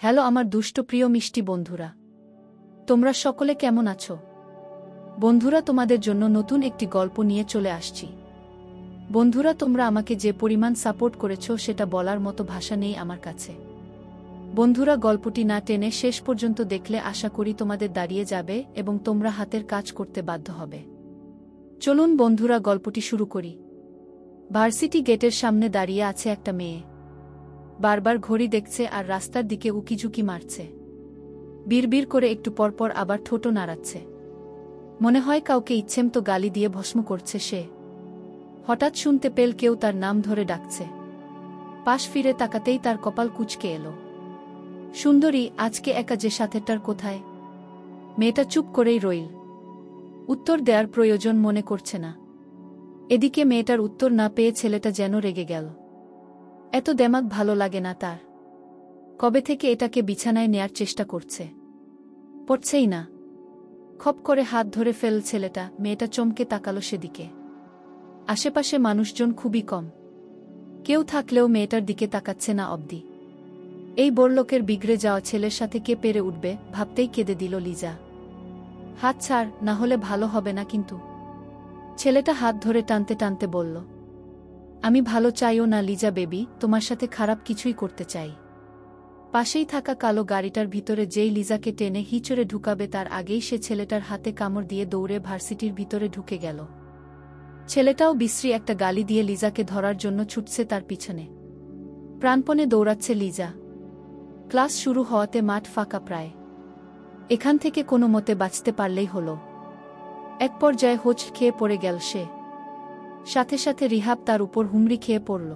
Hello আমার দুষ্ট প্রিয় মিষ্টি বন্ধুরা, তোমরা সকলে কেমন আছো? বন্ধুরা, তোমাদের জন্য নতুন একটি গল্প নিয়ে চলে আসছি। বন্ধুরা, তোমরা আমাকে যে পরিমাণ সাপোর্ট করেছো সেটা বলার মতো ভাষা নেই আমার কাছে। বন্ধুরা, গল্পটি না টেনে শেষ পর্যন্ত দেখলে আশা করি তোমাদের দাঁড়িয়ে যাবে এবং তোমরা হাতের কাজ করতে বাধ্য হবে। চলুন বন্ধুরা, গল্পটি শুরু করি। ভার্সিটি গেটের সামনে দাঁড়িয়ে আছে একটা মেয়ে। বারবার ঘড়ি দেখছে আর রাস্তার দিকে উকিঝুঁকি মারছে। বিড়বিড় করে একটু পরপর আবার ঠোঁটো নাড়াচ্ছে। মনে হয় কাউকে ইচ্ছেমতো গালি দিয়ে ভস্ম করছে সে। হঠাৎ শুনতে পেল কেউ তার নাম ধরে ডাকছে। পাশ ফিরে তাকাতেই তার কপাল কুঁচকে এলো। সুন্দরী, আজকে একা যে সাথেটার কোথায়? মেয়েটা চুপ করেই রইল। উত্তর দেওয়ার প্রয়োজন মনে করছে না। এদিকে মেয়েটার উত্তর না পেয়ে ছেলেটা যেন রেগে গেল। এত দেমাগ ভালো লাগে না তার। কবে থেকে এটাকে বিছানায় নেয়ার চেষ্টা করছে, পড়ছেই না। খপ করে হাত ধরে ফেল ছেলেটা। মেয়েটা চমকে তাকালো সেদিকে। আশেপাশে মানুষজন খুবই কম। কেউ থাকলেও মেয়েটার দিকে তাকাচ্ছে না অবধি। এই বড়লোকের বিগড়ে যাওয়া ছেলের সাথে কে পেরে উঠবে ভাবতেই কেঁদে দিল লিজা। হাত ছাড়, না হলে ভালো হবে না কিন্তু। ছেলেটা হাত ধরে টানতে টানতে বলল, আমি ভালো চাইও না লিজা বেবি, তোমার সাথে খারাপ কিছুই করতে চাই। পাশেই থাকা কালো গাড়িটার ভিতরে যেই লিজাকে টেনে হিঁচড়ে ঢুকাবে তার আগেই সে ছেলেটার হাতে কামড় দিয়ে দৌড়ে ভার্সিটির ভিতরে ঢুকে গেল। ছেলেটাও বিশ্রী একটা গালি দিয়ে লিজাকে ধরার জন্য ছুটছে তার পিছনে। প্রাণপণে দৌড়াচ্ছে লিজা। ক্লাস শুরু হওয়াতে মাঠ ফাঁকা প্রায়। এখান থেকে কোনো মতে বাঁচতে পারলেই হলো। এক পর্যায়ে হোঁচ খেয়ে পড়ে গেল সে। সাথে সাথে রিহাব তার উপর হুমড়ি খেয়ে পড়ল।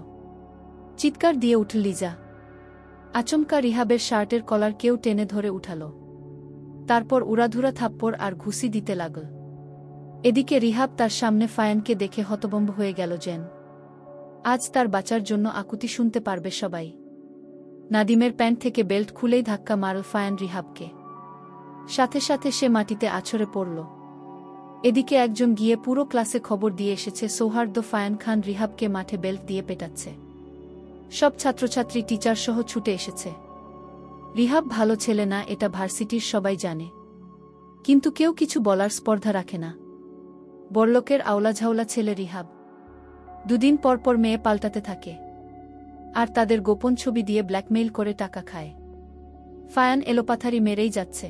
চিৎকার দিয়ে উঠল লিজা। আচমকা রিহাবের শার্টের কলার কেউ টেনে ধরে উঠাল। তারপর উড়াধুরা থাপ্পড় আর ঘুষি দিতে লাগল। এদিকে রিহাব তার সামনে ফায়ানকে দেখে হতভম্ব হয়ে গেল যেন। আজ তার বাঁচার জন্য আকুতি শুনতে পারবে সবাই। নাদিমের প্যান্ট থেকে বেল্ট খুলেই ধাক্কা মারল ফায়ান রিহাবকে। সাথে সাথে সে মাটিতে আছড়ে পড়ল। এদিকে একজন গিয়ে পুরো ক্লাসে খবর দিয়ে এসেছে সৌহার্দ্য ফায়ান খান রিহাবকে মাঠে বেল্ট দিয়ে পেটাচ্ছে। সব ছাত্রছাত্রী টিচার সহ ছুটে এসেছে। রিহাব ভালো ছেলে না, এটা ভার্সিটির সবাই জানে। কিন্তু কেউ কিছু বলার স্পর্ধা রাখে না। বড়লোকের আওলাঝাওলা ছেলে রিহাব। দুদিন পর পর মেয়ে পাল্টাতে থাকে আর তাদের গোপন ছবি দিয়ে ব্ল্যাকমেইল করে টাকা খায়। ফায়ান এলোপাথারি মেরেই যাচ্ছে।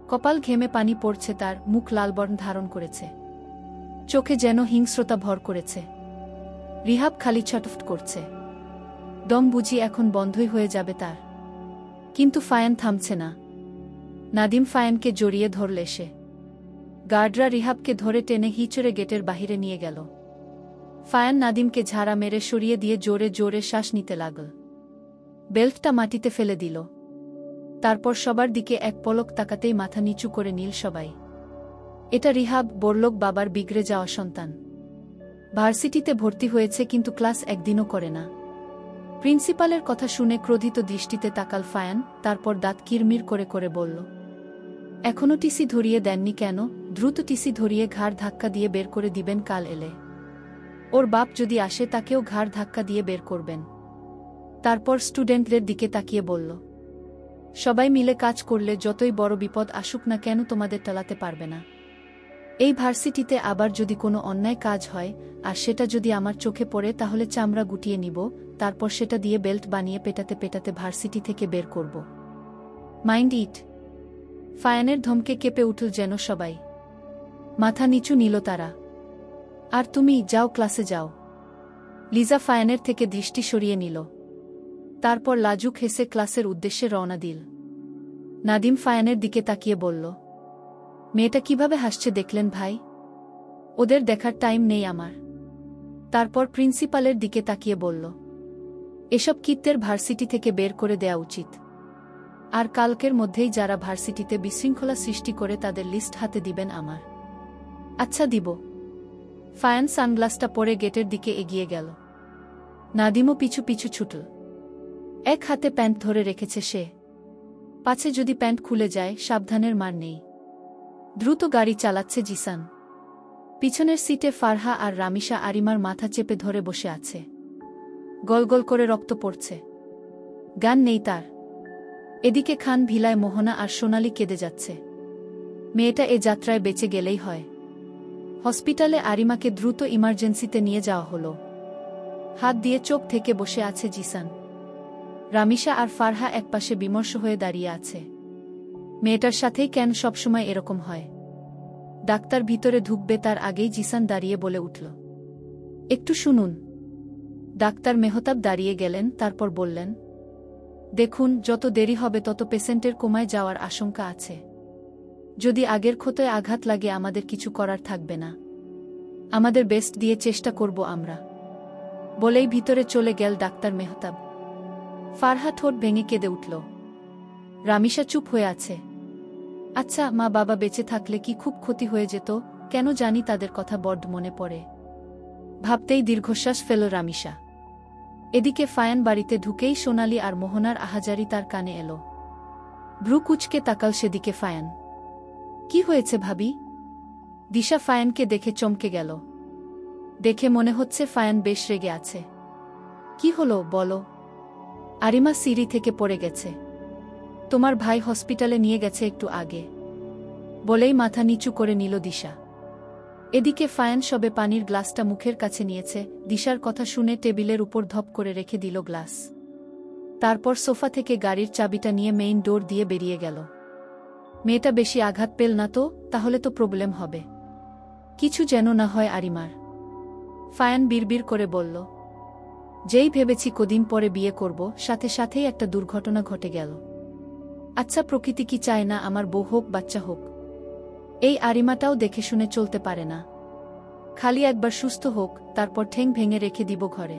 কপাল ঘেমে পানি পড়ছে তার, মুখ লালবর্ণ ধারণ করেছে। চোখে যেন হিংস্রতা ভর করেছে। রিহাব খালি ছটফট করছে। দম বুঝি এখন বন্ধই হয়ে যাবে তার। কিন্তু ফায়ান থামছে না। নাদিম ফায়ানকে জড়িয়ে ধরলে সে। গার্ডরা রিহাবকে ধরে টেনে হিঁচড়ে গেটের বাহিরে নিয়ে গেল। ফায়ান নাদিমকে ঝাড়া মেরে সরিয়ে দিয়ে জোরে জোরে শ্বাস নিতে লাগল। বেল্টটা মাটিতে ফেলে দিল। তারপর সবার দিকে এক পলক তাকাতেই মাথা নিচু করে নিল সবাই। এটা রিহাব, বড়লোক বাবার বিগড়ে যাওয়া সন্তান। ভার্সিটিতে ভর্তি হয়েছে কিন্তু ক্লাস একদিনও করে না। প্রিন্সিপালের কথা শুনে ক্রোধিত দৃষ্টিতে তাকাল ফায়ান, তারপর দাঁত কিরমির করে করে বলল, এখনও টিসি ধরিয়ে দেননি কেন? দ্রুত টিসি ধরিয়ে ঘাড় ধাক্কা দিয়ে বের করে দিবেন কাল এলে। ওর বাপ যদি আসে তাকেও ঘাড় ধাক্কা দিয়ে বের করবেন। তারপর স্টুডেন্টদের দিকে তাকিয়ে বলল, সবাই মিলে কাজ করলে যতই বড় বিপদ আসুক না কেন তোমাদের টালাতে পারবে না। এই ভার্সিটিতে আবার যদি কোনো অন্যায় কাজ হয় আর সেটা যদি আমার চোখে পড়ে তাহলে চামড়া গুটিয়ে নিব, তারপর সেটা দিয়ে বেল্ট বানিয়ে পেটাতে পেটাতে ভার্সিটি থেকে বের করব। Mind it. ফায়ানের ধমকে কেঁপে উঠল যেন সবাই। মাথা নিচু নিল তারা। আর তুমি যাও, ক্লাসে যাও। লিজা ফায়ানের থেকে দৃষ্টি সরিয়ে নিল। তারপর লাজুক হেসে ক্লাসের উদ্দেশ্যে রওনা দিল। নাদিম ফায়ানের দিকে তাকিয়ে বলল, মেয়েটা কিভাবে হাসছে দেখলেন ভাই? ওদের দেখার টাইম নেই আমার। তারপর প্রিন্সিপালের দিকে তাকিয়ে বলল, এসব কিত্তের ভার্সিটি থেকে বের করে দেয়া উচিত। আর কালকের মধ্যেই যারা ভার্সিটিতে বিশৃঙ্খলা সৃষ্টি করে তাদের লিস্ট হাতে দিবেন আমার। আচ্ছা দিব। ফায়ান সানগ্লাসটা পরে গেটের দিকে এগিয়ে গেল। নাদিমও পিছু পিছু ছুটল। এক হাতে প্যান্ট ধরে রেখেছে সে। পাছে যদি প্যান্ট খুলে যায় সাবধানের মার নেই। দ্রুত গাড়ি চালাচ্ছে জিসান। পিছনের সিটে ফারহা আর রামিসা আরিমার মাথা চেপে ধরে বসে আছে। গলগল করে রক্ত পড়ছে। গান নেই তার। এদিকে খান ভিলায় মোহনা আর সোনালি কেঁদে যাচ্ছে। মেয়েটা এ যাত্রায় বেঁচে গেলেই হয়। হসপিটালে আরিমাকে দ্রুত ইমার্জেন্সিতে নিয়ে যাওয়া হলো। হাত দিয়ে চোখ থেকে বসে আছে জিসান। রামিসা আর ফারহা একপাশে বিমর্ষ হয়ে দাঁড়িয়ে আছে। মেয়েটার সাথেই কেন সবসময় এরকম হয়? ডাক্তার ভিতরে ঢুকবে তার আগেই জিসান দাঁড়িয়ে বলে উঠল, একটু শুনুন। ডাক্তার মেহতাব দাঁড়িয়ে গেলেন, তারপর বললেন, দেখুন, যত দেরি হবে তত পেশেন্টের কোমায় যাওয়ার আশঙ্কা আছে। যদি আগের ক্ষতয় আঘাত লাগে আমাদের কিছু করার থাকবে না। আমাদের বেস্ট দিয়ে চেষ্টা করব আমরা। বলেই ভিতরে চলে গেল ডাক্তার মেহতাব। ফারহা ঠোঁট ভেঙে কেঁদে উঠল। রামিসা চুপ হয়ে আছে। আচ্ছা, মা বাবা বেঁচে থাকলে কি খুব ক্ষতি হয়ে যেত? কেন জানি তাদের কথা বড্ড মনে পড়ে। ভাবতেই দীর্ঘশ্বাস ফেল রামিসা। এদিকে ফায়ান বাড়িতে ঢুকেই সোনালি আর মোহনার আহাজারি তার কানে এলো। ভ্রু কুচকে তাকাল সেদিকে ফায়ান। কি হয়েছে ভাবি? দিশা ফায়ানকে দেখে চমকে গেল। দেখে মনে হচ্ছে ফায়ান বেশ রেগে আছে। কি হলো বলো? আরিমা সিঁড়ি থেকে পড়ে গেছে। তোমার ভাই হসপিটালে নিয়ে গেছে একটু আগে। বলেই মাথা নিচু করে নিল দিশা। এদিকে ফায়ান সবে পানির গ্লাসটা মুখের কাছে নিয়েছে, দিশার কথা শুনে টেবিলের উপর ধপ করে রেখে দিল গ্লাস। তারপর সোফা থেকে গাড়ির চাবিটা নিয়ে মেইন ডোর দিয়ে বেরিয়ে গেল। মেয়েটা বেশি আঘাত পেল না তো? তাহলে তো প্রবলেম হবে। কিছু যেন না হয় আরিমার। ফায়ান বিড়বিড় করে বলল, যেই ভেবেছি কদিন পরে বিয়ে করব, সাথে সাথেই একটা দুর্ঘটনা ঘটে গেল। আচ্ছা, প্রকৃতি কি চায় না আমার বউ হোক, বাচ্চা হোক? এই আরিমাটাও দেখে শুনে চলতে পারে না। খালি একবার সুস্থ হোক, তারপর ঠ্যাং ভেঙে রেখে দিব ঘরে।